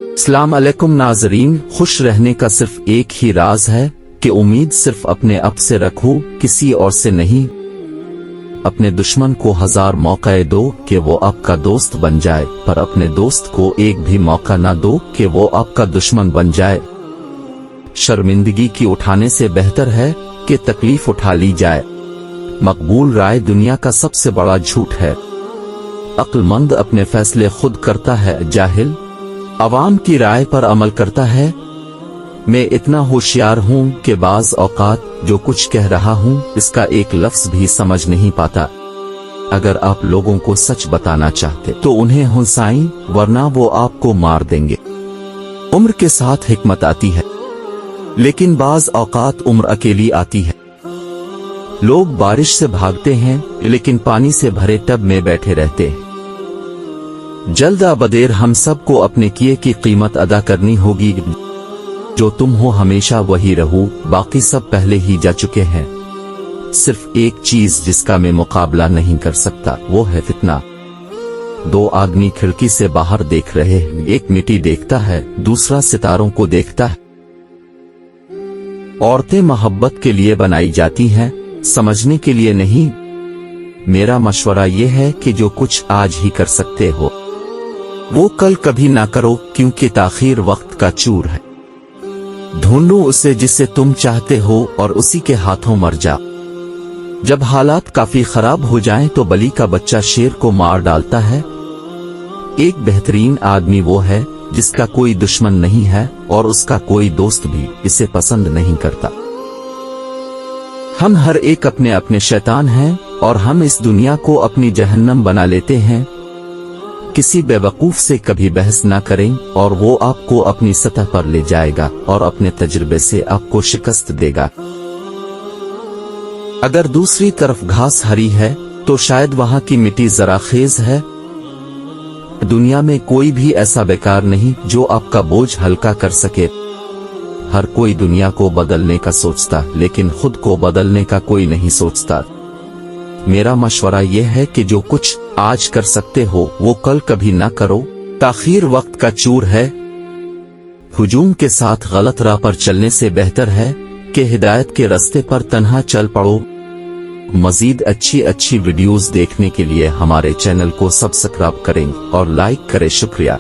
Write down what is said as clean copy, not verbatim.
अस्सलाम अलैकुम नाज़रीन, खुश रहने का सिर्फ एक ही राज है कि उम्मीद सिर्फ अपने आप से रखो, किसी और से नहीं। अपने दुश्मन को 1000 मौके दो कि वो आपका दोस्त बन जाए, पर अपने दोस्त को एक भी मौका ना दो कि वो आपका दुश्मन बन जाए। शर्मिंदगी की उठाने से बेहतर है कि तकलीफ उठा ली जाए। मकबूल राय दुनिया का सबसे बड़ा झूठ है। अक्लमंद अपने फैसले खुद करता है, जाहिल अवाम की राय पर अमल करता है। मैं इतना होशियार हूँ कि बाज़ औकात जो कुछ कह रहा हूँ इसका एक लफ्ज भी समझ नहीं पाता। अगर आप लोगों को सच बताना चाहते तो उन्हें हंसाएं, वरना वो आपको मार देंगे। उम्र के साथ हिकमत आती है, लेकिन बाज़ औकात उम्र अकेली आती है। लोग बारिश से भागते हैं, लेकिन पानी से भरे टब में बैठे रहते हैं। जल्द बदेर हम सबको अपने किए की कीमत अदा करनी होगी। जो तुम हो हमेशा वही रहो, बाकी सब पहले ही जा चुके हैं। सिर्फ एक चीज जिसका मैं मुकाबला नहीं कर सकता, वो है फितना। दो आदमी खिड़की से बाहर देख रहे हैं, एक मिट्टी देखता है, दूसरा सितारों को देखता है। औरतें मोहब्बत के लिए बनाई जाती हैं, समझने के लिए नहीं। मेरा मशवरा ये है कि जो कुछ आज ही कर सकते हो वो कल कभी ना करो, क्योंकि ताखीर वक्त का चूर है। ढूंढो उसे जिसे तुम चाहते हो और उसी के हाथों मर जा। जब हालात काफी खराब हो जाएं तो बली का बच्चा शेर को मार डालता है। एक बेहतरीन आदमी वो है जिसका कोई दुश्मन नहीं है और उसका कोई दोस्त भी इसे पसंद नहीं करता। हम हर एक अपने अपने शैतान हैं और हम इस दुनिया को अपनी जहन्नम बना लेते हैं। किसी बेवकूफ से कभी बहस ना करें और वो आपको अपनी सतह पर ले जाएगा और अपने तजुर्बे से आपको शिकस्त देगा। अगर दूसरी तरफ घास हरी है तो शायद वहां की मिट्टी जरा खेज है। दुनिया में कोई भी ऐसा बेकार नहीं जो आपका बोझ हल्का कर सके। हर कोई दुनिया को बदलने का सोचता, लेकिन खुद को बदलने का कोई नहीं सोचता। मेरा मशवरा यह है कि जो कुछ आज कर सकते हो वो कल कभी ना करो। ताखीर वक्त का चूर है। हुजूम के साथ गलत राह पर चलने से बेहतर है कि हिदायत के रास्ते पर तन्हा चल पड़ो। मजीद अच्छी वीडियोस देखने के लिए हमारे चैनल को सब्सक्राइब करें और लाइक करें। शुक्रिया।